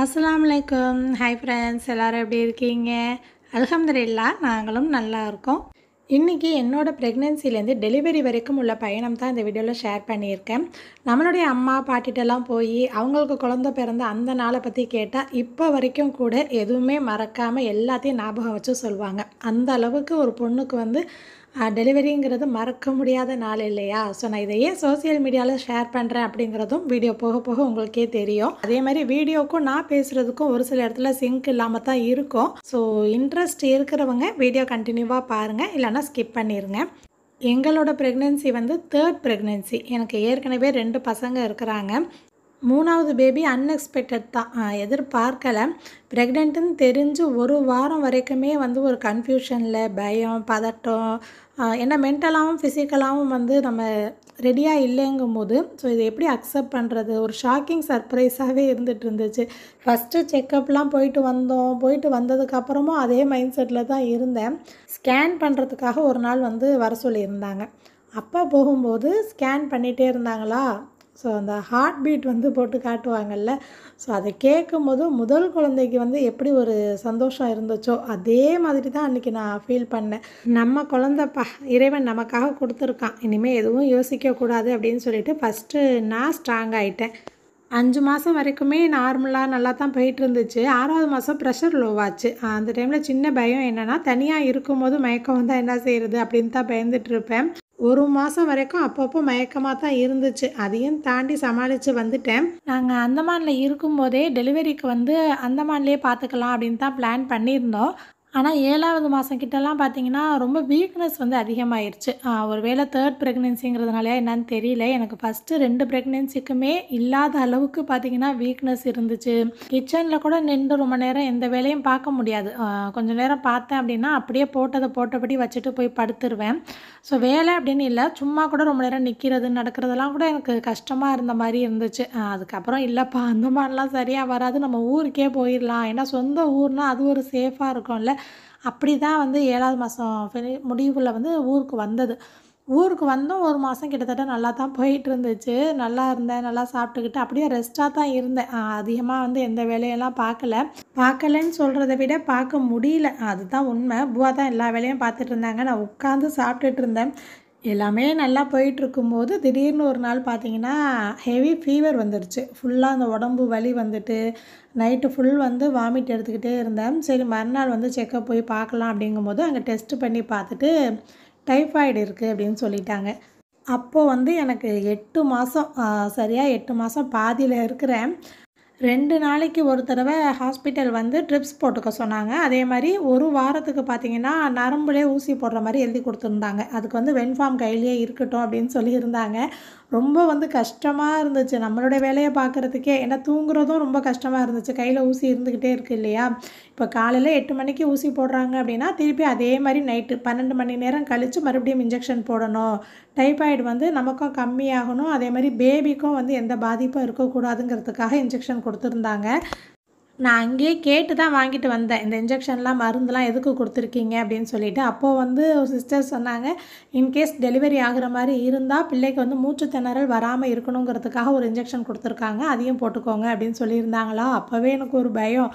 அஸ்ஸலாமு அலைக்கும். Hi friends, எல்லோரும் எப்படி இருக்கீங்க? அல்ஹம்துலில்லாஹ், நாங்களும் நல்லா இருக்கோம். இன்றைக்கி என்னோடய ப்ரெக்னென்சிலேருந்து டெலிவரி வரைக்கும் உள்ள பயணம் தான் இந்த வீடியோவில் ஷேர் பண்ணியிருக்கேன். நம்மளுடைய அம்மா பாட்டிகிட்டலாம் போய் அவங்களுக்கு குழந்த பிறந்த அந்த நாளை பற்றி கேட்டால் இப்போ வரைக்கும் கூட எதுவுமே மறக்காமல் எல்லாத்தையும் ஞாபகம் வச்சு சொல்லுவாங்க. அந்த அளவுக்கு ஒரு பொண்ணுக்கு டெலிவரிங்கிறது மறக்க முடியாத நாள் இல்லையா? ஸோ நான் இதை ஏன் சோசியல் மீடியாவில் ஷேர் பண்ணுறேன் அப்படிங்கிறதும் வீடியோ போக போக உங்களுக்கே தெரியும். அதே மாதிரி வீடியோக்கும் நான் பேசுகிறதுக்கும் ஒரு சில இடத்துல சிங்க் இல்லாமல் தான் இருக்கும். ஸோ இன்ட்ரெஸ்ட் இருக்கிறவங்க வீடியோ கண்டினியூவாக பாருங்கள், இல்லைனா ஸ்கிப் பண்ணிடுங்க. எங்களோட ப்ரெக்னென்சி 3rd ப்ரெக்னென்சி. எனக்கு ஏற்கனவே 2 பசங்க இருக்கிறாங்க. 3வது பேபி அன்எக்ஸ்பெக்டட் தான், எதிர்பார்க்கலை. ப்ரெக்னென்ட்டுன்னு தெரிஞ்சு ஒரு வாரம் வரைக்குமே ஒரு கன்ஃபியூஷனில், பயம், பதட்டம், ஏன்னா மென்டலாகவும் ஃபிசிக்கலாகவும் நம்ம ரெடியாக இல்லைங்கும்போது ஸோ இதை எப்படி அக்செப்ட் பண்ணுறது, ஒரு ஷாக்கிங் சர்ப்ரைஸாகவே இருந்துச்சு. ஃபஸ்ட்டு செக்கப்லாம் போயிட்டு வந்ததுக்கப்புறமும் அதே மைண்ட் செட்டில் தான் இருந்தேன். ஸ்கேன் பண்ணுறதுக்காக ஒரு நாள் வர சொல்லியிருந்தாங்க. அப்போ போகும்போது ஸ்கேன் பண்ணிகிட்டே இருந்தாங்களா, ஸோ அந்த ஹார்ட் பீட் போட்டு காட்டுவாங்கள்ல, ஸோ அதை கேட்கும்போது முதல் குழந்தைக்கு எப்படி ஒரு சந்தோஷம் இருந்துச்சோ அதே மாதிரி தான் அன்றைக்கி நான் ஃபீல் பண்ணேன். நம்ம குழந்தைப்பா, இறைவன் நமக்காக கொடுத்துருக்கான், இனிமேல் எதுவும் யோசிக்கக்கூடாது அப்படின்னு சொல்லிட்டு ஃபஸ்ட்டு நான் ஸ்ட்ராங் ஆகிட்டேன். 5 மாதம் வரைக்குமே நார்மலாக நல்லா தான் போயிட்டு இருந்துச்சு. 6வது மாதம் ப்ரெஷர் லோவாச்சு. அந்த டைமில் சின்ன பயம் என்னென்னா, தனியாக இருக்கும்போது மயக்கம் வந்தால் என்ன செய்கிறது அப்படின்னு தான் பயந்துட்டுருப்பேன். 1 மாதம் வரைக்கும் அப்பப்போ மயக்கமாக தான் இருந்துச்சு. அதையும் தாண்டி சமாளித்து வந்துட்டேன். நாங்கள் அந்தமானில் இருக்கும்போதே டெலிவரிக்கு அந்தமான்லேயே பார்த்துக்கலாம் அப்படின்னு தான் பிளான் பண்ணியிருந்தோம். ஆனால் 7வது மாதம் கிட்டலாம் பார்த்திங்கன்னா ரொம்ப வீக்னஸ் அதிகமாகிருச்சு. ஒரு வேளை 3rd ப்ரெக்னென்சிங்கிறதுனால என்னன்னு தெரியல, எனக்கு ஃபஸ்ட்டு 2 ப்ரெக்னென்சிக்குமே இல்லாத அளவுக்கு பார்த்திங்கன்னா வீக்னஸ் இருந்துச்சு. கிச்சனில் கூட நின்று ரொம்ப நேரம் எந்த வேலையும் பார்க்க முடியாது. கொஞ்சம் நேரம் பார்த்தேன் அப்படின்னா அப்படியே போட்டபடி வச்சுட்டு போய் படுத்துருவேன். ஸோ வேலை அப்படின்னு இல்லை, சும்மா கூட ரொம்ப நேரம் நிற்கிறது நடக்கிறதெல்லாம் கூட எனக்கு கஷ்டமாக இருந்த மாதிரி இருந்துச்சு. அதுக்கப்புறம் இல்லைப்பா, அந்த மாதிரிலாம் சரியாக வராது, நம்ம ஊருக்கே போயிடலாம், ஏன்னா சொந்த ஊர்னால் அது ஒரு சேஃபாக இருக்கும்ல. அப்படி தான் 7வது மாதம் முடிவில் ஊருக்கு வந்தது. ஊருக்கு வந்தோம் 1 மாதம் கிட்டத்தட்ட நல்லா தான் போயிட்டு இருந்துச்சு. நல்லா இருந்தேன், நல்லா சாப்பிட்டுக்கிட்டு அப்படியே ரெஸ்ட்டாக தான் இருந்தேன். அதிகமாக எந்த வேலையெல்லாம் பார்க்கலன்னு சொல்கிறத விட பார்க்க முடியல, அதுதான் உண்மை. பூவா தான் எல்லா வேலையும் பார்த்துட்டு இருந்தாங்க, நான் உட்காந்து சாப்பிட்டுட்டு இருந்தேன். எல்லாமே நல்லா போயிட்டுருக்கும்போது திடீர்னு ஒரு நாள் பார்த்திங்கன்னா ஹெவி ஃபீவர் வந்துடுச்சு. ஃபுல்லாக அந்த உடம்பு வலி நைட்டு ஃபுல் வாமிட் எடுத்துக்கிட்டே இருந்தேன். சரி, மறுநாள் செக்கப் போய் பார்க்கலாம் அப்படிங்கும்போது அங்கே டெஸ்ட்டு பண்ணி பார்த்துட்டு டைஃபாய்டு இருக்குது அப்படின்னு சொல்லிட்டாங்க. அப்போது எனக்கு 8 மாதம், சரியாக 8 மாதம் பாதியில் இருக்கிறேன். 2 நாளைக்கு ஒரு தடவை ஹாஸ்பிட்டல் ட்ரிப்ஸ் போட்டுக்க சொன்னாங்க. அதே மாதிரி ஒரு வாரத்துக்கு பார்த்திங்கன்னா நரம்புலேயே ஊசி போடுற மாதிரி எழுதி கொடுத்துருந்தாங்க. அதுக்கு வென்ஃபார்ம் கையிலேயே இருக்கட்டும் அப்படின்னு சொல்லியிருந்தாங்க. ரொம்ப கஷ்டமாக இருந்துச்சு நம்மளுடைய வேலையை பார்க்குறதுக்கே, ஏன்னா தூங்குறதும் ரொம்ப கஷ்டமாக இருந்துச்சு. கையில் ஊசி இருந்துக்கிட்டே இருக்குது இல்லையா? இப்போ காலையில் 8 மணிக்கு ஊசி போடுறாங்க அப்படின்னா திருப்பி அதே மாதிரி நைட்டு 12 மணி நேரம் கழித்து மறுபடியும் இன்ஜெக்ஷன் போடணும். டைஃபாய்டு நமக்கும் கம்மியாகணும், அதே மாதிரி பேபிக்கும் எந்த பாதிப்பும் இருக்கக்கூடாதுங்கிறதுக்காக இன்ஜெக்ஷன் கொடுத்துருந்தாங்க. நான் அங்கேயே கேட்டு தான் வாங்கிட்டு வந்தேன், இந்த இன்ஜெக்ஷன்லாம் மருந்துலாம் எதுக்கு கொடுத்துருக்கீங்க அப்படின்னு சொல்லிட்டு. அப்போது சிஸ்டர் சொன்னாங்க, இன்கேஸ் டெலிவரி ஆகிற மாதிரி இருந்தால் பிள்ளைக்கு மூச்சு திணறல் வராமல் இருக்கணுங்கிறதுக்காக ஒரு இன்ஜெக்ஷன் கொடுத்துருக்காங்க, அதையும் போட்டுக்கோங்க அப்படின்னு சொல்லியிருந்தாங்களா. அப்போவே எனக்கு ஒரு பயம்.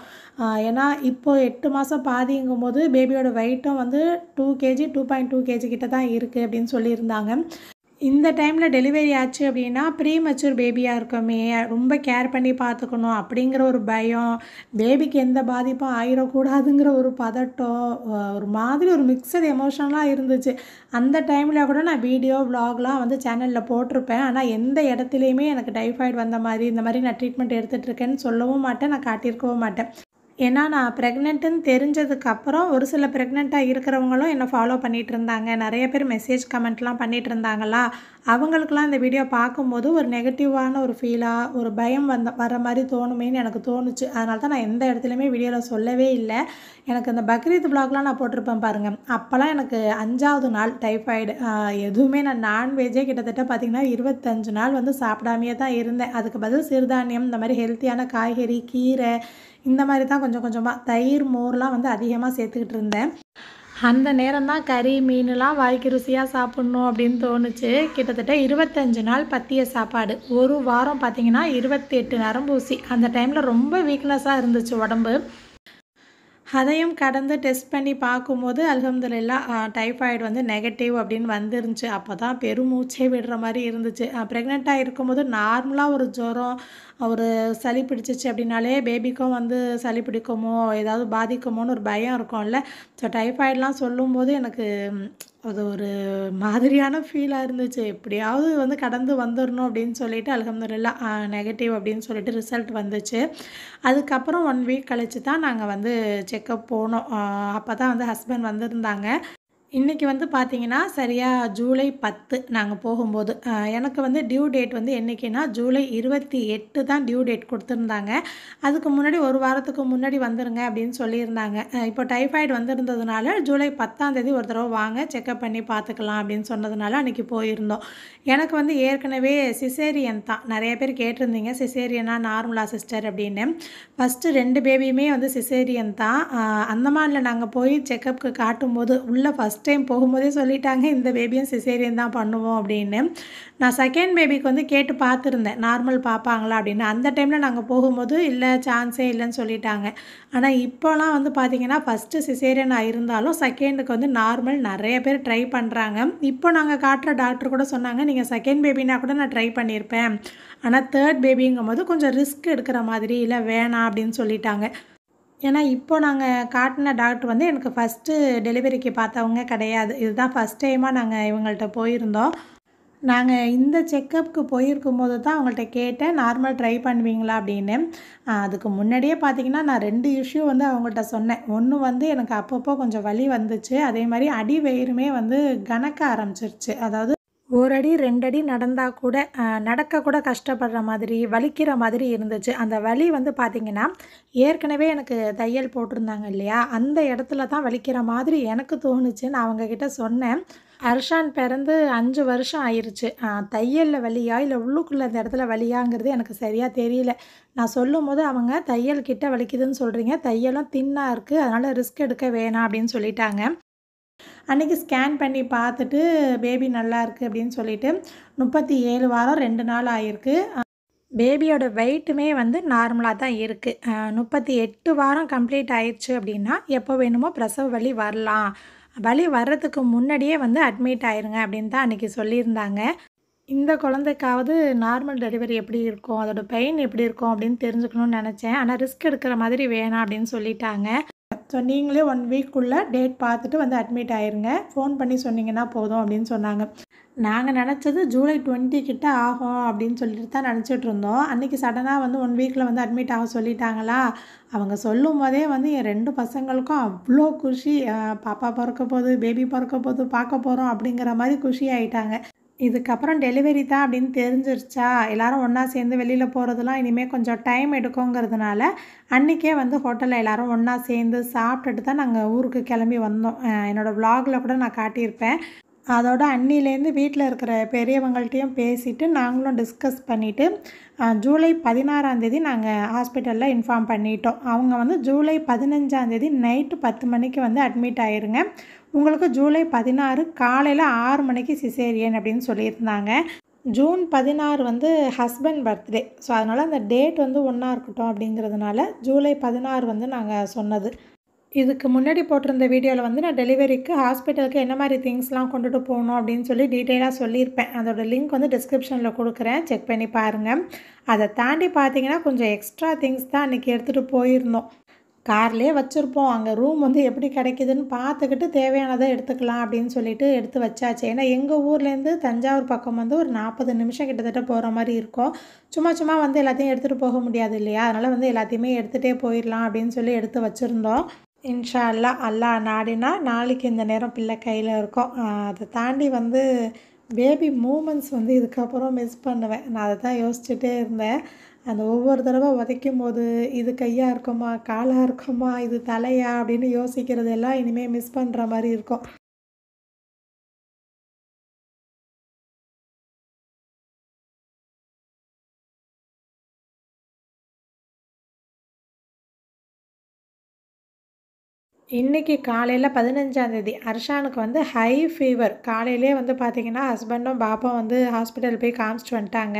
ஏன்னா இப்போது 8 மாதம் பாதிங்கும் போது பேபியோட வெயிட்டும் 2 kg 2.2 kg கிட்ட தான் இருக்குது அப்படின்னு சொல்லியிருந்தாங்க. இந்த டைமில் டெலிவரி ஆச்சு அப்படின்னா ப்ரீ மெச்சூர் பேபியாக இருக்கோமே, ரொம்ப கேர் பண்ணி பார்த்துக்கணும் அப்படிங்கிற ஒரு பயம், பேபிக்கு எந்த பாதிப்பும் ஆயிடக்கூடாதுங்கிற ஒரு பதட்டம், ஒரு மாதிரி ஒரு மிக்சட் எமோஷனலாக இருந்துச்சு. அந்த டைமில் கூட நான் வீடியோ வ்ளாக்லாம் சேனலில் போட்டிருப்பேன். ஆனால் எந்த இடத்துலையுமே எனக்கு டைஃபாய்டு வந்த மாதிரி, இந்த மாதிரி நான் ட்ரீட்மெண்ட் எடுத்துகிட்ருக்கேன்னு சொல்லவும் மாட்டேன், நான் காட்டியிருக்கவும் மாட்டேன். ஏன்னா நான் ப்ரெக்னென்ட்டுன்னு தெரிஞ்சதுக்கப்புறம் ஒரு சில ப்ரெக்னெண்ட்டாக இருக்கிறவங்களும் என்னை ஃபாலோ பண்ணிகிட்டு இருந்தாங்க. நிறைய பேர் மெசேஜ் கமெண்ட்லாம் பண்ணிகிட்டு இருந்தாங்களா, அவங்களுக்கெல்லாம் இந்த வீடியோ பார்க்கும்போது ஒரு நெகட்டிவான ஒரு ஃபீலாக, ஒரு பயம் வர மாதிரி தோணுமேன்னு எனக்கு தோணுச்சு. அதனால தான் நான் எந்த இடத்துலையுமே வீடியோவில் சொல்லவே இல்லை. எனக்கு அந்த பக்ரீத் வ்ளாக்லாம் நான் போட்டிருப்பேன் பாருங்கள், அப்போல்லாம் எனக்கு 5வது நாள் டைஃபாய்டு. எதுவுமே நான் நான்வெஜ்ஜே கிட்டத்தட்ட பார்த்திங்கன்னா 25 நாள் சாப்பிடாமையே தான் இருந்தேன். அதுக்கு பதில் சிறுதானியம், இந்த மாதிரி ஹெல்த்தியான காய்கறி, கீரை, இந்த மாதிரி தான் கொஞ்சம் கொஞ்சமாக தயிர், மோர்லாம் அதிகமாக சேர்த்துக்கிட்டு இருந்தேன். அந்த நேரம் தான் கறி மீன்லாம் வாய்க்கு ருசியாக சாப்பிட்ணும் அப்படின்னு தோணுச்சு. கிட்டத்தட்ட 25 நாள் பத்திய சாப்பாடு. ஒரு வாரம் பார்த்தீங்கன்னா 28 நரம்பூசி. அந்த டைமில் ரொம்ப வீக்னஸாக இருந்துச்சு உடம்பு. அதையும் கடந்து டெஸ்ட் பண்ணி பார்க்கும்போது அல்ஹம்துலில்லாஹ் டைஃபாய்டு வந்து நெகட்டிவ் அப்படின்னு வந்துருந்துச்சு. அப்போ தான் பெருமூச்சே விடுற மாதிரி இருந்துச்சு. ப்ரெக்னெண்ட்டாக இருக்கும்போது நார்மலாக ஒரு ஜுரம், ஒரு சளி பிடிச்சிச்சு அப்படின்னாலே பேபிக்கும் வந்து சளி பிடிக்குமோ, ஏதாவது பாதிக்குமோன்னு ஒரு பயம் இருக்கும்ல. ஸோ டைஃபாய்டுலாம் சொல்லும்போது எனக்கு அது ஒரு மாதிரியான ஃபீலாக இருந்துச்சு. எப்படியாவது வந்து கடந்து வந்துடணும் அப்படின்னு சொல்லிட்டு அல்ஹம்துலில்லாஹ் நெகட்டிவ் அப்படின்னு சொல்லிட்டு ரிசல்ட் வந்துச்சு. அதுக்கப்புறம் 1 வீக் கழிச்சு தான் நாங்கள் வந்து செக்கப் போனோம். அப்போ தான் வந்து ஹஸ்பண்ட் வந்திருந்தாங்க. இன்றைக்கி வந்து பார்த்திங்கன்னா சரியாக ஜூலை 10 நாங்கள் போகும்போது. எனக்கு வந்து டியூ டேட் வந்து என்றைக்கின்னா ஜூலை 28 தான் டியூ டேட் கொடுத்துருந்தாங்க. அதுக்கு முன்னாடி ஒரு வாரத்துக்கு முன்னாடி வந்துருங்க அப்படின்னு சொல்லியிருந்தாங்க. இப்போ டைஃபாய்டு வந்திருந்ததுனால ஜூலை 10ஆம் தேதி ஒரு தடவை வாங்க செக்கப் பண்ணி பார்த்துக்கலாம் அப்படின்னு சொன்னதுனால அன்றைக்கி போயிருந்தோம். எனக்கு வந்து ஏற்கனவே சிசேரியன் தான். நிறைய பேர் கேட்டிருந்தீங்க சிசேரியனா நார்மலா சிஸ்டர் அப்படின்னு. ஃபஸ்ட்டு 2 பேபியுமே வந்து சிசேரியன் தான். அந்தமான்ல நாங்கள் போய் செக்கப்புக்கு காட்டும்போது உள்ள ஃபஸ்ட் டைம் போகும்போதே சொல்லிட்டாங்க இந்த பேபியும் சிசேரியன் தான் பண்ணுவோம் அப்படின்னு. நான் செகண்ட் பேபிக்கு வந்து கேட்டு பார்த்துருந்தேன் நார்மல் பார்ப்பாங்களா அப்படின்னு. அந்த டைமில் நாங்கள் போகும்போது இல்லை சான்ஸே இல்லைன்னு சொல்லிட்டாங்க. ஆனால் இப்போலாம் வந்து பார்த்திங்கன்னா ஃபஸ்ட்டு சிசேரியனாக இருந்தாலும் செகண்டுக்கு வந்து நார்மல் நிறைய பேர் ட்ரை பண்ணுறாங்க. இப்போ நாங்கள் காட்டுற டாக்டர் கூட சொன்னாங்க நீங்கள் செகண்ட் பேபினா கூட நான் ட்ரை பண்ணியிருப்பேன். ஆனால் தேர்ட் பேபிங்கும்போது கொஞ்சம் ரிஸ்க் எடுக்கிற மாதிரி இல்லை வேணாம் அப்படின்னு சொல்லிட்டாங்க. ஏன்னா இப்போ நாங்கள் காட்டின டாக்டர் வந்து எனக்கு ஃபஸ்ட்டு டெலிவரிக்கு பார்த்தவங்க கிடையாது. இதுதான் ஃபஸ்ட் டைமாக நாங்கள் இவங்கள்ட்ட போயிருந்தோம். நாங்கள் இந்த செக்கப்புக்கு போயிருக்கும்போது தான் அவங்கள்ட்ட கேட்டேன் நார்மல் ட்ரை பண்ணுவீங்களா அப்படின்னு. அதுக்கு முன்னாடியே பார்த்திங்கன்னா நான் 2 இஷ்யூ வந்து அவங்கள்ட்ட சொன்னேன். ஒன்று வந்து எனக்கு அப்பப்போ கொஞ்சம் வலி வந்துச்சு. அதே மாதிரி அடி வயிறுமே வந்து கனக்க ஆரம்பிச்சிருச்சு. அதாவது 1 அடி 2 அடி நடந்தால் கூட நடக்க கூட கஷ்டப்படுற மாதிரி வலிக்கிற மாதிரி இருந்துச்சு. அந்த வலி வந்து பார்த்திங்கன்னா ஏற்கனவே எனக்கு தையல் போட்டிருந்தாங்க இல்லையா, அந்த இடத்துல தான் வலிக்கிற மாதிரி எனக்கு தோணுச்சு. நான் அவங்கக்கிட்ட சொன்னேன். அர்ஷான் பிறந்து 5 வருஷம் ஆயிருச்சு. தையலில் வலியா இல்லை உள்ளுக்குள்ளே அந்த இடத்துல வலியாங்கிறது எனக்கு சரியாக தெரியல. நான் சொல்லும்போது அவங்க தையல் கிட்ட வலிக்குதுன்னு சொல்கிறீங்க, தையலும் தின்னாக இருக்குது, அதனால் ரிஸ்க் எடுக்க வேணாம் அப்படின்னு சொல்லிட்டாங்க. அன்றைக்கி ஸ்கேன் பண்ணி பார்த்துட்டு பேபி நல்லா இருக்குது அப்படின்னு சொல்லிட்டு 37 வாரம் 2 நாள் ஆகிருக்கு. பேபியோட வெயிட்டுமே வந்து நார்மலாக தான் இருக்குது. 38 வாரம் கம்ப்ளீட் ஆயிடுச்சு அப்படின்னா எப்போ வேணுமோ பிரசவ வலி வரலாம். வலி வர்றதுக்கு முன்னாடியே வந்து அட்மிட் ஆயிருங்க அப்படின்னு தான் அன்றைக்கி சொல்லியிருந்தாங்க. இந்த குழந்தைக்காவது நார்மல் டெலிவரி எப்படி இருக்கும், அதோட பெயின் எப்படி இருக்கும் அப்படின்னு தெரிஞ்சுக்கணும்னு நினச்சேன். ஆனால் ரிஸ்க் எடுக்கிற மாதிரி வேணாம் அப்படின்னு சொல்லிட்டாங்க. ஸோ நீங்களே 1 வீக்குள்ளே டேட் பார்த்துட்டு வந்து அட்மிட் ஆயிருங்க, ஃபோன் பண்ணி சொன்னீங்கன்னா போதும் அப்படின்னு சொன்னாங்க. நாங்கள் நினச்சது ஜூலை 20 கிட்ட ஆகும் அப்படின்னு சொல்லிட்டு தான் நினச்சிட்டு இருந்தோம். அன்றைக்கி சடனாக வந்து 1 வீக்கில் வந்து அட்மிட் ஆக சொல்லிட்டாங்களா. அவங்க சொல்லும் போதே வந்து என் 2 பசங்களுக்கும் அவ்வளோ குஷி. பாப்பா பிறக்க போகுது, பேபி பிறக்க போகுது, பார்க்க போகிறோம் அப்படிங்கிற மாதிரி குஷி ஆகிட்டாங்க. இதுக்கப்புறம் டெலிவரி தான் அப்படின்னு தெரிஞ்சிருச்சா, எல்லோரும் ஒன்றா சேர்ந்து வெளியில் போகிறதுலாம் இனிமேல் கொஞ்சம் டைம் எடுக்குங்கிறதுனால அன்றைக்கே வந்து ஹோட்டலில் எல்லோரும் ஒன்றா சேர்ந்து சாப்பிட்டுட்டு தான் நாங்கள் ஊருக்கு கிளம்பி வந்தோம். என்னோடய விலாகில் கூட நான் காட்டியிருப்பேன். அதோட அன்னிலேருந்து வீட்டில் இருக்கிற பெரியவங்கள்ட்டையும் பேசிவிட்டு நாங்களும் டிஸ்கஸ் பண்ணிவிட்டு ஜூலை 16ஆம் தேதி நாங்கள் ஹாஸ்பிட்டலில் இன்ஃபார்ம் பண்ணிட்டோம். அவங்க வந்து ஜூலை 15ஆம் தேதி நைட்டு 10 மணிக்கு வந்து அட்மிட் ஆயிருங்க, உங்களுக்கு ஜூலை 16 காலையில் 6 மணிக்கு சிசேரியன் அப்படின்னு சொல்லியிருந்தாங்க. ஜூன் 16 வந்து ஹஸ்பண்ட் பர்த்டே. ஸோ அதனால் அந்த டேட் வந்து ஒன்றா இருக்கட்டும் அப்படிங்கிறதுனால ஜூலை 16 வந்து நாங்கள் சொன்னது. இதுக்கு முன்னாடி போட்டிருந்த வீடியோவில் வந்து நான் டெலிவரிக்கு ஹாஸ்பிட்டலுக்கு என்ன மாதிரி திங்ஸ்லாம் கொண்டுட்டு போகணும் அப்படின்னு சொல்லி டீட்டெயிலாக சொல்லியிருப்பேன். அதோட லிங்க் வந்து டிஸ்கிரிப்ஷனில் கொடுக்குறேன், செக் பண்ணி பாருங்கள். அதை தாண்டி பார்த்தீங்கன்னா கொஞ்சம் எக்ஸ்ட்ரா திங்ஸ் தான் அன்றைக்கி எடுத்துகிட்டு போயிருந்தோம். கார்லேயே வச்சுருப்போம், அங்கே ரூம் வந்து எப்படி கிடைக்கிதுன்னு பார்த்துக்கிட்டு தேவையானதை எடுத்துக்கலாம் அப்படின்னு சொல்லிட்டு எடுத்து வச்சாச்சு. ஏன்னா எங்கள் ஊர்லேருந்து தஞ்சாவூர் பக்கம் வந்து ஒரு 40 நிமிஷம் கிட்டத்தட்ட போகிற மாதிரி இருக்கும். சும்மா வந்து எல்லாத்தையும் எடுத்துகிட்டு போக முடியாது இல்லையா, அதனால் வந்து எல்லாத்தையுமே எடுத்துகிட்டே போயிடலாம் அப்படின்னு சொல்லி எடுத்து வச்சுருந்தோம். இன்ஷா அல்லா, அல்லாஹ் நாடினா நாளைக்கு இந்த நேரம் பிள்ளை கையில் இருக்கும். அதை தாண்டி வந்து பேபி மூமெண்ட்ஸ் வந்து இதுக்கப்புறம் மிஸ் பண்ணுவேன். நான் அதை தான் யோசிச்சுட்டே இருந்தேன். அந்த ஒவ்வொரு தடவை உதைக்கும் போது இது கையாக இருக்குமா, காலாக இருக்குமா, இது தலையா அப்படின்னு யோசிக்கிறது எல்லாம் இனிமேல் மிஸ் பண்ணுற மாதிரி இருக்கும். இன்றைக்கி காலையில் 15ஆந்தேதி அர்ஷானுக்கு வந்து ஹை ஃபீவர். காலையிலே வந்து பார்த்திங்கன்னா ஹஸ்பண்டும் பாப்பாவும் வந்து ஹாஸ்பிட்டல் போய் காமிச்சிட்டு வந்துட்டாங்க.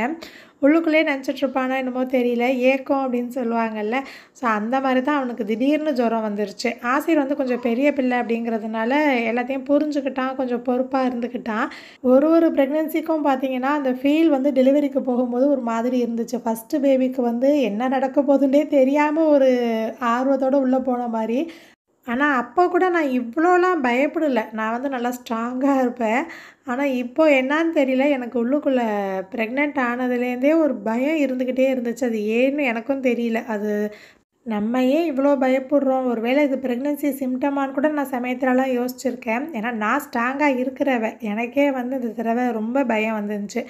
உள்ளுக்குள்ளேயே நினச்சிட்ருப்பானா என்னமோ தெரியல, ஏக்கம் அப்படின்னு சொல்லுவாங்கள்ல. ஸோ அந்த மாதிரி தான் அவனுக்கு திடீர்னு ஜுரம் வந்துருச்சு. ஆசிர் வந்து கொஞ்சம் பெரிய பிள்ளை அப்படிங்கிறதுனால எல்லாத்தையும் புரிஞ்சுக்கிட்டான், கொஞ்சம் பொறுப்பாக இருந்துக்கிட்டான். ஒரு ப்ரெக்னென்சிக்கும் பார்த்திங்கன்னா அந்த ஃபீல் வந்து டெலிவரிக்கு போகும்போது ஒரு மாதிரி இருந்துச்சு. ஃபஸ்ட்டு பேபிக்கு வந்து என்ன நடக்க போகுதுன்னே தெரியாமல் ஒரு ஆர்வத்தோடு உள்ளே போன மாதிரி. ஆனால் அப்போ கூட நான் இவ்வளோலாம் பயப்படல. நான் வந்து நல்லா ஸ்ட்ராங்கா இருப்பேன். ஆனால் இப்போ என்னான்னு தெரியல, எனக்கு உள்ளுக்குள்ளே ப்ரெக்னென்ட் ஆனதுலேருந்தே ஒரு பயம் இருந்துக்கிட்டே இருந்துச்சு. அது ஏன்னு எனக்கும் தெரியல. அது நம்ம ஏன் இவ்வளோ பயப்படுறோம்? ஒரு வேளை இது ப்ரெக்னென்சி சிம்டமான்னு கூட நான் சமயத்துலலாம் யோசிச்சிருக்கேன். ஏன்னா நான் ஸ்ட்ராங்கா இருக்கிறவ. எனக்கே வந்து இந்த தடவை ரொம்ப பயம் வந்துருந்துச்சு.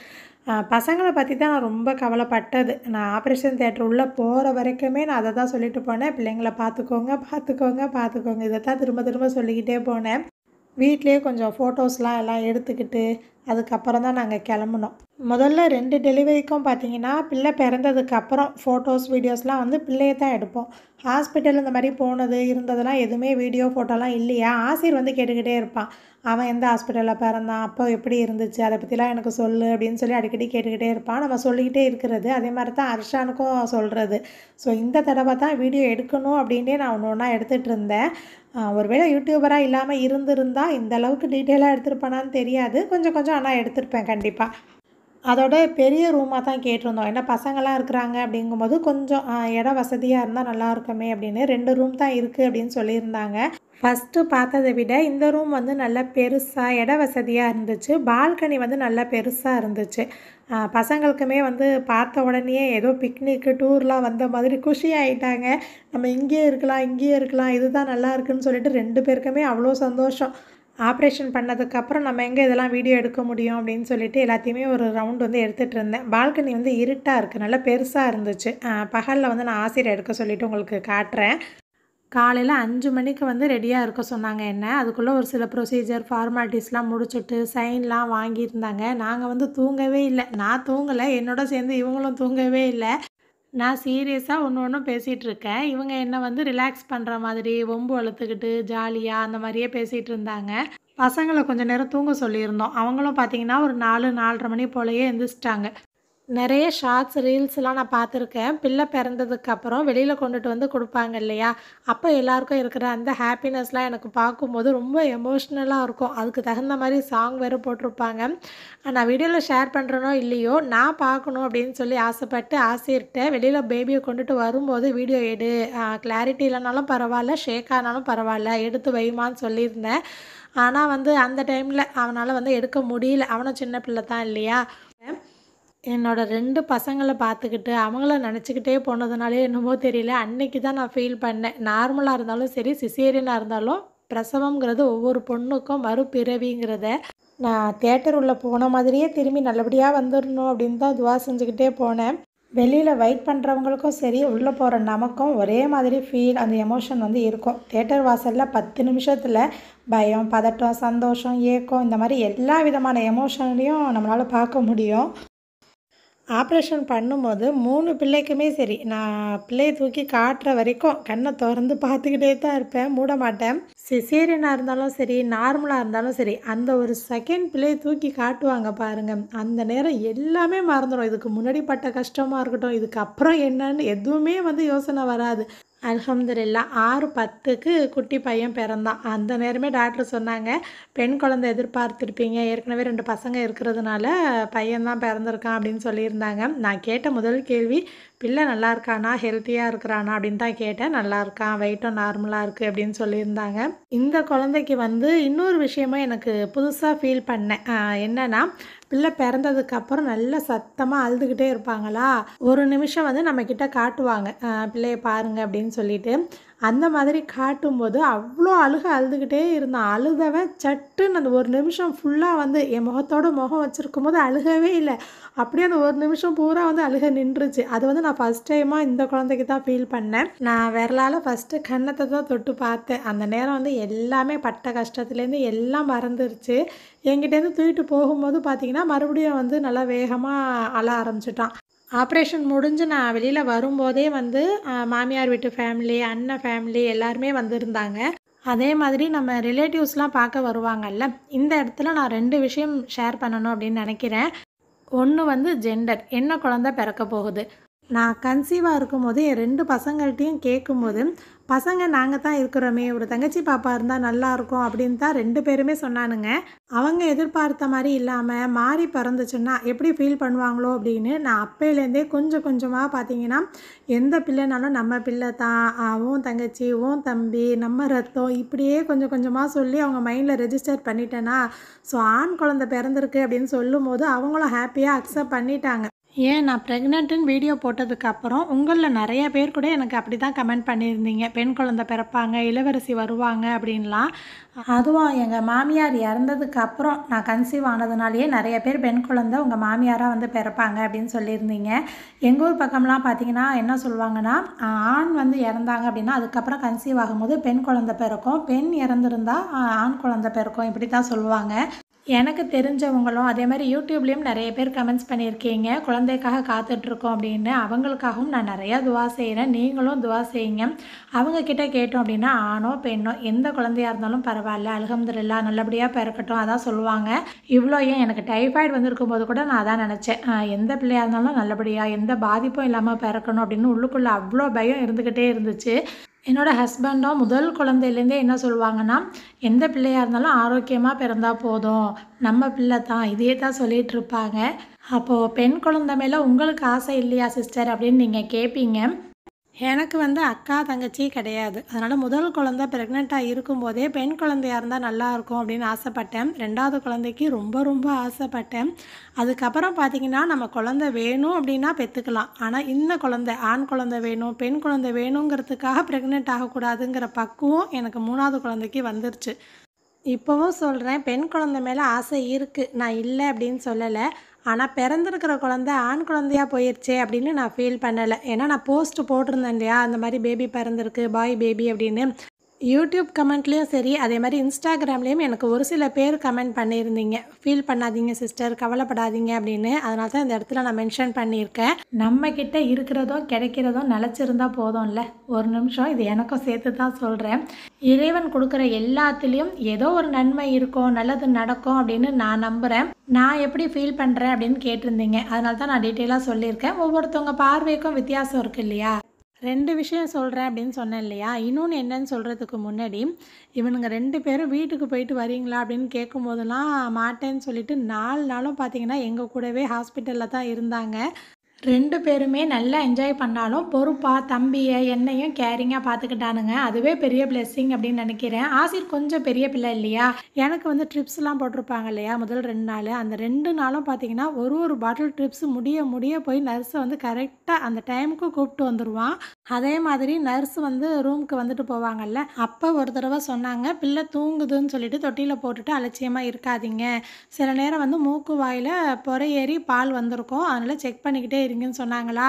பசங்களை பற்றி தான் நான் ரொம்ப கவலைப்பட்டது. நான் ஆப்ரேஷன் தியேட்டர் உள்ளே போகிற வரைக்குமே நான் அதை தான் சொல்லிட்டு போனேன். பிள்ளைங்கள பார்த்துக்கோங்க, பார்த்துக்கோங்க, பார்த்துக்கோங்க. இதை தான் திரும்ப திரும்ப சொல்லிக்கிட்டே போனேன். வீட்லேயே கொஞ்சம் ஃபோட்டோஸ்லாம் எல்லாம் எடுத்துக்கிட்டு அதுக்கப்புறம் தான் நாங்கள் கிளம்புனோம். முதல்ல 2 டெலிவரிக்கும் பார்த்தீங்கன்னா, பிள்ளை பிறந்ததுக்கப்புறம் ஃபோட்டோஸ், வீடியோஸ்லாம் வந்து பிள்ளைய தான் எடுப்போம். ஹாஸ்பிட்டல் இந்த மாதிரி போனது, இருந்ததெல்லாம் எதுவுமே வீடியோ, ஃபோட்டோலாம் இல்லையா. ஆசிர் வந்து கேட்டுக்கிட்டே இருப்பான். அவன் எந்த ஹாஸ்பிட்டலில் பிறந்தான், அப்போ எப்படி இருந்துச்சு, அதை பற்றிலாம் எனக்கு சொல்லு அப்படின்னு சொல்லி அடிக்கடி கேட்டுக்கிட்டே இருப்பான். நம்ம சொல்லிக்கிட்டே இருக்கிறது. அதே மாதிரி தான் அர்ஷானுக்கும் சொல்கிறது. ஸோ இந்த தடவை தான் வீடியோ எடுக்கணும் அப்படின்ட்டே நான் ஒன்று ஒன்றா எடுத்துகிட்டு இருந்தேன். ஒருவேளை யூடியூபராக இல்லாமல் இருந்திருந்தா இந்த அளவுக்கு டீட்டெயிலாக எடுத்திருப்பேனான்னு தெரியாது. கொஞ்சம் கொஞ்சம் ஆனால் எடுத்திருப்பேன் கண்டிப்பாக. அதோட பெரிய ரூமாக தான் கேட்டிருந்தோம். ஏன்னா பசங்களாம் இருக்கிறாங்க அப்படிங்கும்போது கொஞ்சம் இடம் வசதியாக இருந்தால் நல்லா இருக்குமே அப்படின்னு. 2 ரூம் தான் இருக்குது அப்படின்னு சொல்லியிருந்தாங்க. ஃபஸ்ட்டு பார்த்ததை விட இந்த ரூம் வந்து நல்லா பெருசாக இட வசதியாக இருந்துச்சு. பால்கனி வந்து நல்லா பெருசாக இருந்துச்சு. பசங்களுக்குமே வந்து பார்த்த உடனேயே ஏதோ பிக்னிக்கு, டூர்லாம் வந்த மாதிரி குஷி ஆகிட்டாங்க. நம்ம இங்கேயே இருக்கலாம், இங்கேயே இருக்கலாம், இதுதான் நல்லா இருக்குன்னு சொல்லிட்டு 2 பேருக்குமே அவ்வளோ சந்தோஷம். ஆப்ரேஷன் பண்ணதுக்கப்புறம் நம்ம எங்கே இதெல்லாம் வீடியோ எடுக்க முடியும் அப்படின்னு சொல்லிட்டு எல்லாத்தையுமே ஒரு ரவுண்ட் வந்து எடுத்துகிட்டு இருந்தேன். பால்கனி வந்து இருட்டாக இருக்குது, நல்லா பெருசாக இருந்துச்சு. பகலில் வந்து நான் ஆசிரியர் எடுக்க சொல்லிவிட்டு உங்களுக்கு காட்டுறேன். காலையில் 5 மணிக்கு வந்து ரெடியாக இருக்க சொன்னாங்க என்ன. அதுக்குள்ளே ஒரு சில ப்ரொசீஜர், ஃபார்மாலிட்டிஸ்லாம் முடிச்சுட்டு சைன்லாம் வாங்கியிருந்தாங்க. நாங்கள் வந்து தூங்கவே இல்லை. நான் தூங்கலை, என்னோட சேர்ந்து இவங்களும் தூங்கவே இல்லை. நான் சீரியஸாக ஒன்று பேசிகிட்ருக்கேன். இவங்க என்னை வந்து ரிலாக்ஸ் பண்ணுற மாதிரி வம்பு வளர்த்துக்கிட்டு ஜாலியாக அந்த மாதிரியே பேசிகிட்டு இருந்தாங்க. பசங்களை கொஞ்சம் நேரம் தூங்க சொல்லியிருந்தோம். அவங்களும் பார்த்திங்கன்னா ஒரு 4, 4:30 மணி போலயே எழுந்திரிச்சிட்டாங்க. நிறைய ஷார்ட்ஸ், ரீல்ஸ்லாம் நான் பார்த்துருக்கேன். பிள்ளை பிறந்ததுக்கப்புறம் வெளியில் கொண்டுட்டு வந்து கொடுப்பாங்க இல்லையா, அப்போ எல்லாருக்கும் இருக்கிற அந்த ஹாப்பினஸ்லாம் எனக்கு பார்க்கும்போது ரொம்ப எமோஷ்னலாக இருக்கும். அதுக்கு தகுந்த மாதிரி சாங் வேறு போட்டிருப்பாங்க. நான் வீடியோவில் ஷேர் பண்ணுறனோ இல்லையோ, நான் பார்க்கணும் அப்படின்னு சொல்லி ஆசைப்பட்டு ஆசையிட்ட வெளியில் பேபியை கொண்டுட்டு வரும்போது வீடியோ எடு, கிளாரிட்டி இல்லைனாலும் பரவாயில்ல, ஷேக் ஆனாலும் பரவாயில்ல, எடுத்து வைமான்னு சொல்லியிருந்தேன். ஆனால் வந்து அந்த டைமில் அவனால் வந்து எடுக்க முடியல. அவனும் சின்ன பிள்ளை தான் இல்லையா. என்னோட 2 பசங்களை பார்த்துக்கிட்டு அவங்கள நினச்சிக்கிட்டே போனதுனாலே என்னமோ தெரியல, அன்னைக்கு தான் நான் ஃபீல் பண்ணேன். நார்மலாக இருந்தாலும் சரி, சிசேரியனாக இருந்தாலும் பிரசவங்கிறது ஒவ்வொரு பொண்ணுக்கும் மறுபிறவிங்கிறத நான் தியேட்டர் உள்ளே போன மாதிரியே திரும்பி நல்லபடியாக வந்துடணும் அப்படின்னு தான் துவா செஞ்சுக்கிட்டே போனேன். வெளியில் வெயிட் பண்ணுறவங்களுக்கும் சரி, உள்ளே போகிற நமக்கும் ஒரே மாதிரி ஃபீல், அந்த எமோஷன் வந்து இருக்கும். தியேட்டர் வாசலில் 10 நிமிஷத்தில் பயம், பதட்டம், சந்தோஷம், ஏக்கம், இந்த மாதிரி எல்லா விதமான எமோஷன்லையும் நம்மளால் பார்க்க முடியும். ஆப்ரேஷன் பண்ணும்போது 3 பிள்ளைக்குமே சரி, நான் பிள்ளையை தூக்கி காட்டுற வரைக்கும் கண்ணை திறந்து பார்த்துக்கிட்டே தான் இருப்பேன், மூட மாட்டேன். சிசேரியனாக இருந்தாலும் சரி, நார்மலாக இருந்தாலும் சரி, அந்த ஒரு செகண்ட் பிள்ளையை தூக்கி காட்டுவாங்க பாருங்கள், அந்த நேரம் எல்லாமே மறந்துடும். இதுக்கு முன்னாடி பட்ட கஷ்டமாக இருக்கட்டும், இதுக்கப்புறம் என்னன்னு எதுவுமே வந்து யோசனை வராது. அல்ஹம்துலில்லாஹ் 6:10க்கு குட்டி பையன் பிறந்தான். அந்த நேரமே டாக்டர் சொன்னாங்க, பெண் குழந்தை எதிர்பார்த்துருப்பீங்க, ஏற்கனவே 2 பசங்க இருக்கிறதுனால பையன்தான் பிறந்திருக்கான் அப்படின்னு சொல்லியிருந்தாங்க. நான் கேட்ட முதல் கேள்வி, பிள்ளை நல்லா இருக்கானா, ஹெல்த்தியாக இருக்கிறானா அப்படின்னு தான் கேட்டேன். நல்லா இருக்கான், வெயிட்டும் நார்மலாக இருக்குது அப்படின்னு சொல்லியிருந்தாங்க. இந்த குழந்தைக்கு வந்து இன்னொரு விஷயமும் எனக்கு புதுசாக ஃபீல் பண்ணேன். என்னென்னா, பிள்ளை பிறந்ததுக்கப்புறம் நல்லா சத்தமாக அழுதுகிட்டே இருப்பாங்களா, ஒரு நிமிஷம் வந்து நம்மக்கிட்ட காட்டுவாங்க, பிள்ளையை பாருங்கள் அப்படின்னு சொல்லிட்டு. அந்த மாதிரி காட்டும்போது அவ்வளோ அழுதுகிட்டே இருந்தான். அழுதவன் சட்டுன்னு அந்த ஒரு நிமிஷம் ஃபுல்லாக வந்து என் முகத்தோட முகம் வச்சுருக்கும் போது அழுகவே இல்லை. அப்படியே அந்த ஒரு நிமிஷம் பூரா வந்து அழுக நின்றுச்சு. அது வந்து நான் ஃபஸ்ட் டைமாக இந்த குழந்தைக்கு தான் ஃபீல் பண்ணேன். நான் விரலால் ஃபஸ்ட்டு கன்னத்தை தான் தொட்டு பார்த்தேன். அந்த நேரம் வந்து எல்லாமே பட்ட கஷ்டத்துலேருந்து எல்லாம் மறந்துருச்சு. என்கிட்டேருந்து தூக்கிட்டு போகும்போது பார்த்திங்கன்னா மறுபடியும் வந்து நல்லா வேகமாக அழ ஆரம்பிச்சிட்டான். ஆப்ரேஷன் முடிஞ்சு நான் வெளியில் வரும்போதே வந்து மாமியார் வீட்டு ஃபேமிலி, அண்ணன் ஃபேமிலி எல்லாருமே வந்திருந்தாங்க. அதே மாதிரி நம்ம ரிலேட்டிவ்ஸ்லாம் பார்க்க வருவாங்கல்ல, இந்த இடத்துல நான் 2 விஷயம் ஷேர் பண்ணணும் அப்படின்னு நினைக்கிறேன். ஒன்று வந்து ஜெண்டர், என்ன குழந்தை பிறக்க போகுது. நான் கன்சீவாக இருக்கும்போது என் 2 பசங்கள்ட்டையும் கேட்கும்போது, பசங்க நாங்கள் தான் இருக்கிறோமே, ஒரு தங்கச்சி பாப்பா இருந்தால் நல்லாயிருக்கும் அப்படின்னு தான் 2 பேருமே சொன்னானுங்க. அவங்க எதிர்பார்த்த மாதிரி இல்லாமல் மாறி பிறந்துச்சுன்னா எப்படி ஃபீல் பண்ணுவாங்களோ அப்படின்னு நான் அப்பையிலேருந்தே கொஞ்சம் கொஞ்சமாக பார்த்தீங்கன்னா, எந்த பிள்ளைனாலும் நம்ம பிள்ளை தான், உன் தங்கச்சி, உன் தம்பி, நம்ம ரத்தம் இப்படியே கொஞ்சம் கொஞ்சமாக சொல்லி அவங்க மைண்டில் ரெஜிஸ்டர் பண்ணிட்டேனா, ஸோ ஆண் குழந்தை பிறந்திருக்கு அப்படின்னு சொல்லும்போது அவங்களும் ஹாப்பியாக அக்செப்ட் பண்ணிட்டாங்க. ஏன் நான் ப்ரெக்னென்ட்டுன்னு வீடியோ போட்டதுக்கப்புறம் உங்களில் நிறைய பேர் கூட எனக்கு அப்படி தான் கமெண்ட் பண்ணியிருந்தீங்க. பெண் குழந்தை பிறப்பாங்க, இளவரசி வருவாங்க அப்படின்லாம். அதுவும் எங்கள் மாமியார் இறந்ததுக்கப்புறம் நான் கன்சீவ் ஆனதுனாலேயே நிறைய பேர் பெண் குழந்தை உங்கள் மாமியாராக வந்து பிறப்பாங்க அப்படின்னு சொல்லியிருந்தீங்க. எங்கள் ஊர் பக்கம்லாம் பார்த்தீங்கன்னா என்ன சொல்லுவாங்கன்னா, ஆண் வந்து இறந்தாங்க அப்படின்னா அதுக்கப்புறம் கன்சீவ் ஆகும்போது பெண் குழந்தை பிறக்கும், பெண் இறந்துருந்தா ஆண் குழந்தை பிறக்கும், இப்படி தான் சொல்லுவாங்க. எனக்கு தெரிஞ்சவங்களும் அதே மாதிரி யூடியூப்லேயும் நிறைய பேர் கமெண்ட்ஸ் பண்ணியிருக்கீங்க, குழந்தைக்காக காத்துட்ருக்கோம் அப்படின்னு. அவங்களுக்காகவும் நான் நிறையா துவா செய்கிறேன், நீங்களும் துவா செய்யுங்க. அவங்கக்கிட்ட கேட்டோம் அப்படின்னா ஆணோ பெண்ணோ எந்த குழந்தையாக இருந்தாலும் பரவாயில்ல, அல்ஹம்துலில்லாஹ் நல்லபடியாக பிறக்கட்டும் அதான் சொல்லுவாங்க. இவ்வளோ ஏன் எனக்கு டைஃபாய்டு வந்திருக்கும் போது கூட நான் அதான் நினச்சேன், எந்த பிள்ளையாக இருந்தாலும் நல்லபடியாக எந்த பாதிப்பும் இல்லாமல் பிறக்கணும் அப்படின்னு உள்ளுக்குள்ளே அவ்வளோ பயம் இருந்துக்கிட்டே இருந்துச்சு. என்னோடய ஹஸ்பண்டும் முதல் குழந்தையிலேருந்தே என்ன சொல்லுவாங்கன்னா, எந்த பிள்ளையாக இருந்தாலும் ஆரோக்கியமாக பிறந்தா போதும், நம்ம பிள்ளை தான், இதே தான் சொல்லிகிட்ருப்பாங்க. அப்போது பெண் குழந்தை மேலே உங்களுக்கு ஆசை இல்லையா சிஸ்டர் அப்படின்னு நீங்கள் கேட்பீங்க. எனக்கு வந்து அக்கா தங்கச்சி கிடையாது. அதனால் முதல் குழந்தை ப்ரெக்னெண்ட்டாக இருக்கும்போதே பெண் குழந்தையாக இருந்தால் நல்லாயிருக்கும் அப்படின்னு ஆசைப்பட்டேன். 2வது குழந்தைக்கு ரொம்ப ரொம்ப ஆசைப்பட்டேன். அதுக்கப்புறம் பார்த்திங்கன்னா நம்ம குழந்தை வேணும் அப்படின்னா பெற்றுக்கலாம். ஆனால் இந்த குழந்தை ஆண் குழந்தை வேணும், பெண் குழந்தை வேணுங்கிறதுக்காக ப்ரெக்னென்ட் ஆகக்கூடாதுங்கிற பக்குவம் எனக்கு 3வது குழந்தைக்கு வந்துருச்சு. இப்போவும் சொல்கிறேன், பெண் குழந்தை மேலே ஆசை இருக்குது, நான் இல்லை அப்படின்னு சொல்லலை. ஆனால் பிறந்திருக்கிற குழந்தை ஆண் குழந்தையா போயிடுச்சே அப்படின்னு நான் ஃபீல் பண்ணலை. ஏன்னா நான் போஸ்ட் போட்டிருந்தேன் இல்லையா, அந்த மாதிரி பேபி பிறந்திருக்கு, பாய் பேபி அப்படின்னு. யூடியூப் கமெண்ட்லேயும் சரி, அதே மாதிரி இன்ஸ்டாகிராம்லேயும் எனக்கு ஒரு சில பேர் கமெண்ட் பண்ணியிருந்தீங்க, ஃபீல் பண்ணாதீங்க சிஸ்டர், கவலைப்படாதீங்க அப்படின்னு. அதனால தான் இந்த இடத்துல நான் மென்ஷன் பண்ணியிருக்கேன். நம்மக்கிட்ட இருக்கிறதோ கிடைக்கிறதோ நிலச்சிருந்தா போதும்ல. ஒரு நிமிஷம் இது எனக்கும் சேர்த்து தான் சொல்கிறேன். இறைவன் கொடுக்குற எல்லாத்துலேயும் ஏதோ ஒரு நன்மை இருக்கும், நல்லது நடக்கும் அப்படின்னு நான் நம்புகிறேன். நான் எப்படி ஃபீல் பண்ணுறேன் அப்படின்னு கேட்டிருந்தீங்க, அதனால தான் நான் டீட்டெயிலாக சொல்லியிருக்கேன். ஒவ்வொருத்தவங்க பார்வைக்கும் வித்தியாசம் இருக்குது இல்லையா. 2 விஷயம் சொல்கிறேன் அப்படின்னு சொன்னேன் இல்லையா. இன்னொன்று என்னன்னு சொல்கிறதுக்கு முன்னாடி, இவனுங்க 2 பேரும் வீட்டுக்கு போயிட்டு வரீங்களா அப்படின்னு கேட்கும்போதெல்லாம் மாட்டேன்னு சொல்லிட்டு 4 நாளும் பார்த்தீங்கன்னா எங்கள் கூடவே ஹாஸ்பிட்டலில் தான் இருந்தாங்க. 2 பேருமே நல்லா என்ஜாய் பண்ணாலும் பொறுப்பாக தம்பியை என்னையும் கேரிங்காக பார்த்துக்கிட்டானுங்க. அதுவே பெரிய பிளெஸ்ஸிங் அப்படின்னு நினைக்கிறேன். ஆசிர் கொஞ்சம் பெரிய பிள்ளை இல்லையா, எனக்கு வந்து ட்ரிப்ஸ்லாம் போட்டிருப்பாங்க இல்லையா முதல் 2 நாள். அந்த 2 நாளும் பார்த்தீங்கன்னா ஒரு பாட்டில் ட்ரிப்ஸ் முடிய போய் நர்ஸை வந்து கரெக்டாக அந்த டைமுக்கு கூப்பிட்டு வந்துடுவான். அதே மாதிரி நர்ஸ் வந்து ரூமுக்கு வந்துட்டு போவாங்கல்ல, அப்போ ஒரு தடவை சொன்னாங்க, பிள்ளை தூங்குதுன்னு சொல்லிட்டு தொட்டியில் போட்டுட்டு அலட்சியமாக இருக்காதீங்க, சில நேரம் வந்து மூக்கு வாயில் பொறையேறி பால் வந்திருக்கும், அதனால் செக் பண்ணிக்கிட்டே இருங்கன்னு சொன்னாங்களா.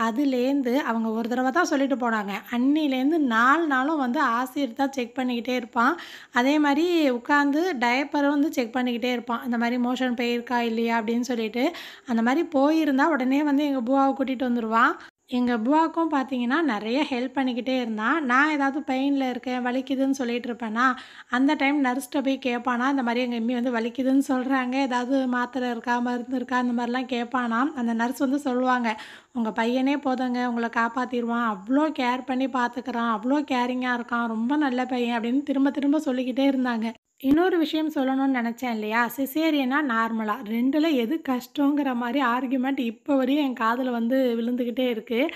அதுலேருந்து அவங்க ஒரு தடவை தான் சொல்லிட்டு போனாங்க. அன்னிலேருந்து 4 நாளும் வந்து ஆசிரியர் தான் செக் பண்ணிக்கிட்டே இருப்பான். அதே மாதிரி உட்காந்து டயப்பரும் வந்து செக் பண்ணிக்கிட்டே இருப்பான், அந்த மாதிரி மோஷன் போயிருக்கா இல்லையா அப்படின்னு சொல்லிட்டு. அந்த மாதிரி போயிருந்தா உடனே வந்து எங்கள் பூவாவை கூட்டிகிட்டு வந்துடுவான். எங்கள் புவாக்கும் பார்த்தீங்கன்னா நிறைய ஹெல்ப் பண்ணிக்கிட்டே இருந்தான். நான் ஏதாவது பெயினில் இருக்கேன், வலிக்குதுன்னு சொல்லிட்டு இருப்பேனா, அந்த டைம் நர்ஸ்கிட்ட போய் கேட்பானா, இந்த மாதிரி எங்கள் எம்மி வந்து வலிக்குதுன்னு சொல்கிறாங்க, ஏதாவது மாத்திரை இருக்கா, மருந்து இருக்கா, அந்த மாதிரிலாம் கேட்பானா. அந்த நர்ஸ் வந்து சொல்லுவாங்க, உங்கள் பையனே போதுங்க, உங்களை காப்பாற்றிடுவான், அவ்வளோ கேர் பண்ணி பார்த்துக்கிறான், அவ்வளோ கேரிங்காக இருக்கான், ரொம்ப நல்ல பையன் அப்படின்னு திரும்ப திரும்ப சொல்லிக்கிட்டே இருந்தாங்க. இன்னொரு விஷயம் சொல்லணும்னு நினச்சேன் இல்லையா, சிசேரியனா நார்மலா 2ல் எது கஷ்டங்கிற மாதிரி ஆர்கியூமெண்ட் இப்போ வரையும் என் காதில் வந்து விழுந்துக்கிட்டே இருக்குது.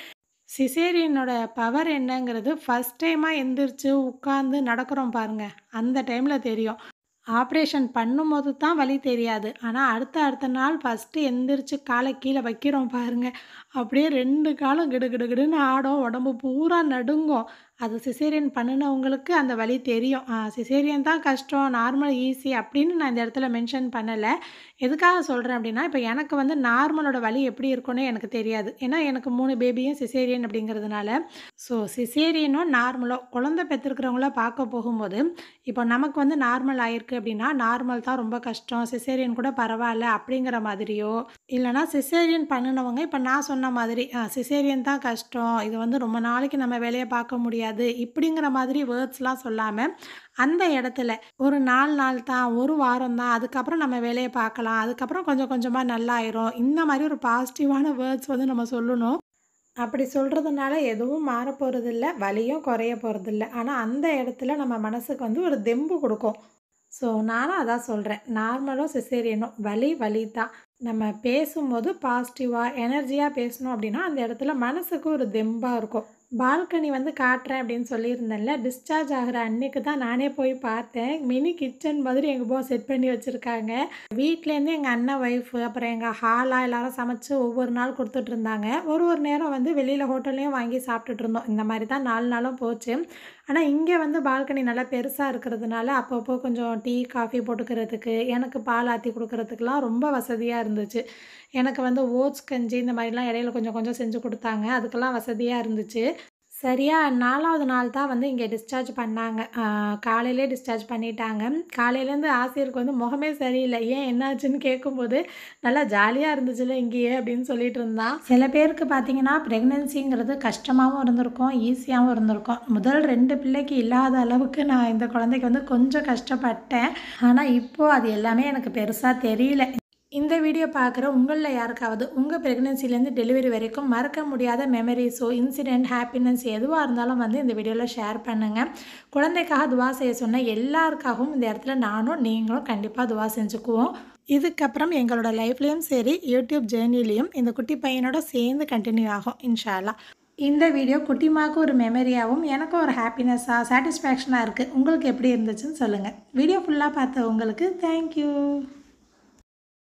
சிசேரியனோட பவர் என்னங்கிறது ஃபஸ்ட் டைமாக எந்திரிச்சு உட்காந்து நடக்கிறோம் பாருங்கள், அந்த டைமில் தெரியும். ஆப்ரேஷன் பண்ணும்போது தான் வலி தெரியாது, ஆனால் அடுத்த நாள் ஃபஸ்ட்டு எந்திரிச்சு காலை கீழே வைக்கிறோம் பாருங்கள், அப்படியே 2 காலும் கிடுகிடுன்னு ஆடும், உடம்பு பூரா நடுங்கும். அது சிசேரியன் பண்ணினவங்களுக்கு அந்த வலி தெரியும். சிசேரியன் தான் கஷ்டம், நார்மல் ஈஸி அப்படின்னு நான் இந்த இடத்துல மென்ஷன் பண்ணலை. எதுக்காக சொல்கிறேன் அப்படின்னா, இப்போ எனக்கு வந்து நார்மலோட வலி எப்படி இருக்குன்னு எனக்கு தெரியாது, ஏன்னா எனக்கு 3 பேபியும் சிசேரியன் அப்படிங்கிறதுனால. ஸோ சிசேரியனோ நார்மலோ குழந்தை பெற்றிருக்கிறவங்கள பார்க்க போகும்போது, இப்போ நமக்கு வந்து நார்மல் ஆயிருக்கு அப்படின்னா நார்மல் தான் ரொம்ப கஷ்டம், சிசேரியன் கூட பரவாயில்ல அப்படிங்கிற மாதிரியோ, இல்லைனா சிசேரியன் பண்ணினவங்க இப்போ நான் சொன்ன மாதிரி சிசேரியன் தான் கஷ்டம், இது வந்து ரொம்ப நாளைக்கு நம்ம வேலையை பார்க்க முடியாது முடியாது இப்படிங்கிற மாதிரி வேர்ட்ஸ்லாம் சொல்லாமல் அந்த இடத்துல ஒரு 4 நாள் தான், ஒரு வாரம் தான், அதுக்கப்புறம் நம்ம வேலையை பார்க்கலாம், அதுக்கப்புறம் கொஞ்சம் கொஞ்சமாக நல்லாயிரும், இந்த மாதிரி ஒரு பாசிட்டிவான வேர்ட்ஸ் வந்து நம்ம சொல்லணும். அப்படி சொல்கிறதுனால எதுவும் மாற போகிறதில்ல, வலியும் குறைய போகிறதில்ல. ஆனால் அந்த இடத்துல நம்ம மனசுக்கு வந்து ஒரு தெம்பு கொடுக்கும். ஸோ நானும் அதான் சொல்கிறேன், நார்மலோ சிசேரியனோ வலி வலி தான். நம்ம பேசும்போது பாசிட்டிவாக எனர்ஜியாக பேசணும் அப்படின்னா அந்த இடத்துல மனசுக்கு ஒரு தெம்பாக இருக்கும். பால்கனி வந்து காட்டுறேன் அப்படின்னு சொல்லியிருந்தேன்ல, டிஸ்சார்ஜ் ஆகிற அன்னைக்கு தான் நானே போய் பார்த்தேன். மினி கிச்சன் மாதிரி எங்கள் போ செட் பண்ணி வச்சுருக்காங்க. வீட்டிலேருந்து எங்கள் அண்ணன் ஒய்ஃபு அப்புறம் எங்கள் ஹாலாக எல்லாரும் சமைச்சு ஒவ்வொரு நாள் கொடுத்துட்ருந்தாங்க. ஒரு நேரம் வந்து வெளியில் ஹோட்டல்லையும் வாங்கி சாப்பிட்டுட்டு இருந்தோம். இந்த மாதிரி தான் 4 நாளும் போச்சு. ஆனால் இங்கே வந்து பால்கனி நல்லா பெருசாக இருக்கிறதுனால அப்பப்போ கொஞ்சம் டீ காஃபி போட்டுக்கிறதுக்கு, எனக்கு பால் ஆற்றி கொடுக்குறதுக்குலாம் ரொம்ப வசதியாக இருந்துச்சு. எனக்கு வந்து ஓட்ஸ் கஞ்சி இந்த மாதிரிலாம் இடையில கொஞ்சம் கொஞ்சம் செஞ்சு கொடுத்தாங்க. அதுக்கெல்லாம் வசதியாக இருந்துச்சு. சரியா 4வது நாள் தான் வந்து இங்கே டிஸ்சார்ஜ் பண்ணாங்க. காலையிலே டிஸ்சார்ஜ் பண்ணிட்டாங்க. காலையிலேருந்து ஆசிரியருக்கு வந்து முகமே சரியில்லை. ஏன் என்னாச்சுன்னு கேட்கும்போது, நல்லா ஜாலியாக இருந்துச்சுல்ல இங்கேயே அப்படின்னு சொல்லிட்டு இருந்தான். சில பேருக்கு பார்த்தீங்கன்னா ப்ரெக்னென்சிங்கிறது கஷ்டமாகவும் இருந்திருக்கும், ஈஸியாகவும் இருந்திருக்கும். முதல் 2 பிள்ளைக்கு இல்லாத அளவுக்கு நான் இந்த குழந்தைக்கு வந்து கொஞ்சம் கஷ்டப்பட்டேன். ஆனால் இப்போது அது எல்லாமே எனக்கு பெருசாக தெரியல. இந்த வீடியோ பார்க்குற உங்களில் யாருக்காவது உங்கள் ப்ரெக்னென்சிலேருந்து டெலிவரி வரைக்கும் மறக்க முடியாத மெமரிஸோ இன்சிடெண்ட் ஹாப்பினஸ் எதுவாக இருந்தாலும் வந்து இந்த வீடியோவில் ஷேர் பண்ணுங்கள். குழந்தைக்காக துவா செய்ய சொன்ன எல்லாருக்காகவும் இந்த இடத்துல நானும் நீங்களும் கண்டிப்பாக துவா செஞ்சுக்குவோம். இதுக்கப்புறம் எங்களோட லைஃப்லேயும் சரி யூடியூப் ஜேர்னிலையும் இந்த குட்டி பையனோட சேர்ந்து கண்டினியூ ஆகும் இன்ஷா அல்லாஹ். இந்த வீடியோ குட்டிமாவுக்கு ஒரு மெமரியாகவும் எனக்கும் ஒரு ஹாப்பினஸ்ஸாக சாட்டிஸ்ஃபேக்ஷனாக இருக்குது. உங்களுக்கு எப்படி இருந்துச்சுன்னு சொல்லுங்கள். வீடியோ ஃபுல்லாக பார்த்த உங்களுக்கு தேங்க்யூ.